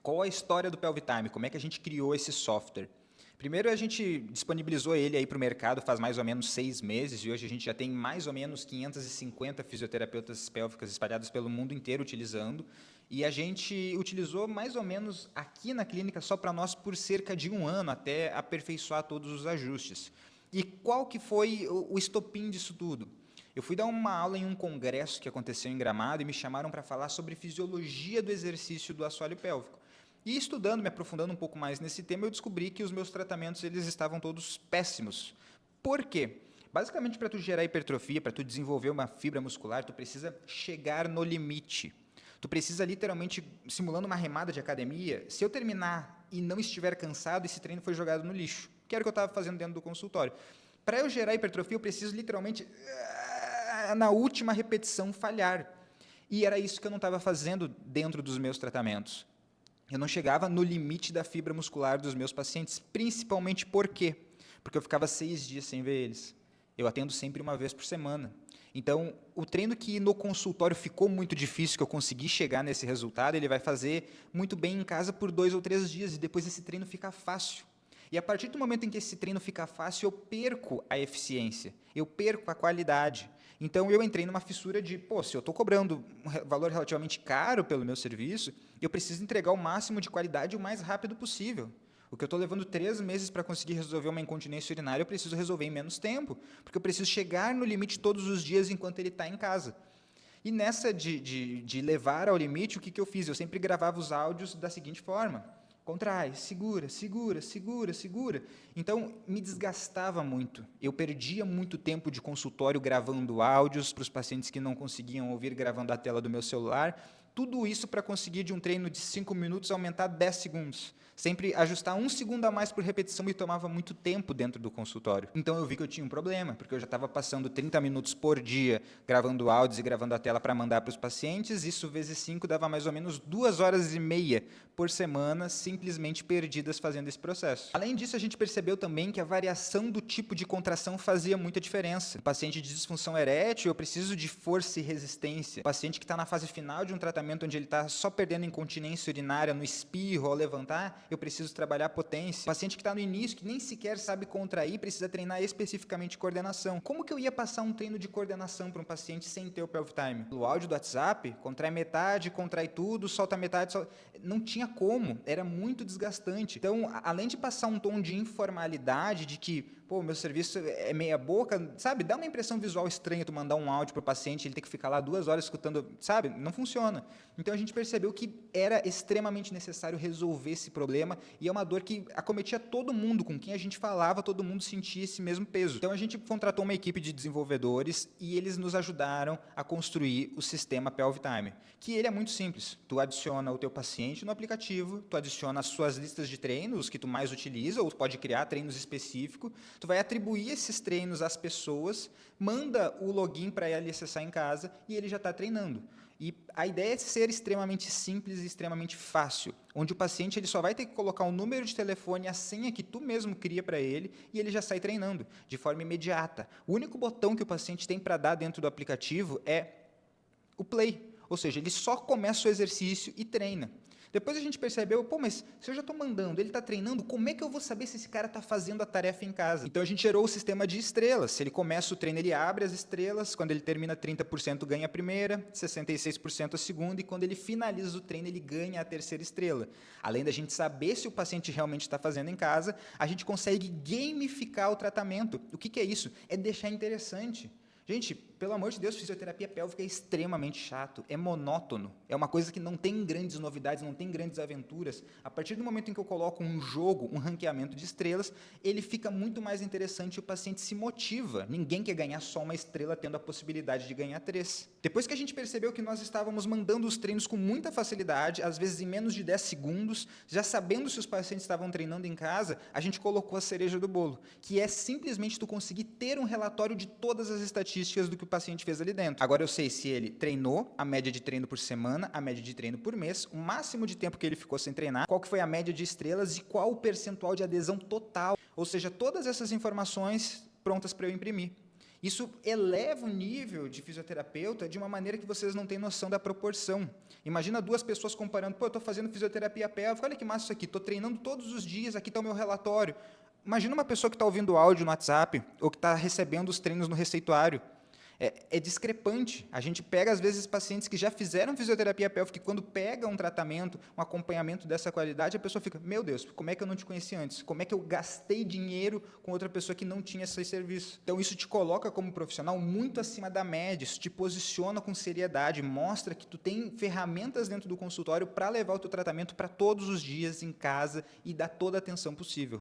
Qual a história do Pelvitime? Como é que a gente criou esse software? Primeiro, a gente disponibilizou ele aí para o mercado faz mais ou menos 6 meses e hoje a gente já tem mais ou menos 550 fisioterapeutas pélvicas espalhados pelo mundo inteiro utilizando. E a gente utilizou mais ou menos aqui na clínica só para nós por cerca de 1 ano até aperfeiçoar todos os ajustes. E qual que foi o estopim disso tudo? Eu fui dar uma aula em um congresso que aconteceu em Gramado e me chamaram para falar sobre fisiologia do exercício do assoalho pélvico. E estudando, me aprofundando um pouco mais nesse tema, eu descobri que os meus tratamentos eles estavam todos péssimos. Por quê? Basicamente, para tu gerar hipertrofia, para tu desenvolver uma fibra muscular, tu precisa chegar no limite. Tu precisa literalmente, simulando uma remada de academia, se eu terminar e não estiver cansado, esse treino foi jogado no lixo, que era o que eu estava fazendo dentro do consultório. Para eu gerar hipertrofia, eu preciso literalmente, na última repetição, falhar. E era isso que eu não estava fazendo dentro dos meus tratamentos. Eu não chegava no limite da fibra muscular dos meus pacientes, principalmente por quê? Porque eu ficava 6 dias sem ver eles. Eu atendo sempre uma vez por semana. Então, o treino que no consultório ficou muito difícil, que eu consegui chegar nesse resultado, ele vai fazer muito bem em casa por 2 ou 3 dias, e depois esse treino fica fácil. E a partir do momento em que esse treino fica fácil, eu perco a eficiência, eu perco a qualidade. Então, eu entrei numa fissura de, se eu estou cobrando um valor relativamente caro pelo meu serviço, eu preciso entregar o máximo de qualidade o mais rápido possível. O que eu estou levando 3 meses para conseguir resolver uma incontinência urinária, eu preciso resolver em menos tempo, porque eu preciso chegar no limite todos os dias enquanto ele está em casa. E nessa de levar ao limite, o que eu fiz? Eu sempre gravava os áudios da seguinte forma: contrai, segura, segura, segura, segura. Então, me desgastava muito. Eu perdia muito tempo de consultório gravando áudios para os pacientes que não conseguiam ouvir, gravando a tela do meu celular. Tudo isso para conseguir, de um treino de 5 minutos, aumentar 10 segundos. Sempre ajustar 1 segundo a mais por repetição e tomava muito tempo dentro do consultório. Então, eu vi que eu tinha um problema, porque eu já estava passando 30 minutos por dia gravando áudios e gravando a tela para mandar para os pacientes. Isso vezes 5 dava mais ou menos 2 horas e meia por semana, simplesmente perdidas fazendo esse processo. Além disso, a gente percebeu também que a variação do tipo de contração fazia muita diferença. O paciente de disfunção erétil, eu preciso de força e resistência. O paciente que está na fase final de um tratamento onde ele está só perdendo incontinência urinária no espirro ao levantar, eu preciso trabalhar potência. O paciente que está no início, que nem sequer sabe contrair, precisa treinar especificamente coordenação. Como que eu ia passar um treino de coordenação para um paciente sem ter o Pelvitime? Pelo áudio do WhatsApp, contrai metade, contrai tudo, solta metade, solta... Não tinha como, era muito desgastante. Então, além de passar um tom de informalidade, de que, meu serviço é meia boca, sabe? Dá uma impressão visual estranha tu mandar um áudio para o paciente, ele ter que ficar lá 2 horas escutando, sabe? Não funciona. Então, a gente percebeu que era extremamente necessário resolver esse problema, e é uma dor que acometia todo mundo, com quem a gente falava, todo mundo sentia esse mesmo peso. Então, a gente contratou uma equipe de desenvolvedores e eles nos ajudaram a construir o sistema Pelvitime, que ele é muito simples. Tu adiciona o teu paciente no aplicativo, tu adiciona as suas listas de treinos que tu mais utiliza, ou tu pode criar treinos específicos, tu vai atribuir esses treinos às pessoas, manda o login para ele acessar em casa e ele já está treinando. E a ideia é ser extremamente simples e extremamente fácil, onde o paciente ele só vai ter que colocar um número de telefone e a senha que tu mesmo cria para ele e ele já sai treinando de forma imediata. O único botão que o paciente tem para dar dentro do aplicativo é o play, ou seja, ele só começa o exercício e treina. Depois a gente percebeu, mas se eu já estou mandando, ele está treinando, como é que eu vou saber se esse cara está fazendo a tarefa em casa? Então a gente gerou o sistema de estrelas. Se ele começa o treino, ele abre as estrelas, quando ele termina 30% ganha a primeira, 66% a segunda, e quando ele finaliza o treino, ele ganha a terceira estrela. Além da gente saber se o paciente realmente está fazendo em casa, a gente consegue gamificar o tratamento. O que é isso? É deixar interessante. Gente, pelo amor de Deus, fisioterapia pélvica é extremamente chato, é monótono, é uma coisa que não tem grandes novidades, não tem grandes aventuras. A partir do momento em que eu coloco um jogo, um ranqueamento de estrelas, ele fica muito mais interessante e o paciente se motiva. Ninguém quer ganhar só uma estrela tendo a possibilidade de ganhar 3. Depois que a gente percebeu que nós estávamos mandando os treinos com muita facilidade, às vezes em menos de 10 segundos, já sabendo se os pacientes estavam treinando em casa, a gente colocou a cereja do bolo, que é simplesmente tu conseguir ter um relatório de todas as estatísticas do que o paciente fez ali dentro. Agora eu sei se ele treinou, a média de treino por semana, a média de treino por mês, o máximo de tempo que ele ficou sem treinar, qual que foi a média de estrelas e qual o percentual de adesão total. Ou seja, todas essas informações prontas para eu imprimir. Isso eleva o nível de fisioterapeuta de uma maneira que vocês não têm noção da proporção. Imagina duas pessoas comparando, pô, eu estou fazendo fisioterapia pélvica, olha que massa isso aqui, estou treinando todos os dias, aqui está o meu relatório. Imagina uma pessoa que está ouvindo o áudio no WhatsApp ou que está recebendo os treinos no receituário. É discrepante. A gente pega, às vezes, pacientes que já fizeram fisioterapia pélvica e quando pega um tratamento, um acompanhamento dessa qualidade, a pessoa fica, meu Deus, como é que eu não te conheci antes? Como é que eu gastei dinheiro com outra pessoa que não tinha esse serviço? Então, isso te coloca como profissional muito acima da média, isso te posiciona com seriedade, mostra que tu tem ferramentas dentro do consultório para levar o teu tratamento para todos os dias em casa e dar toda a atenção possível.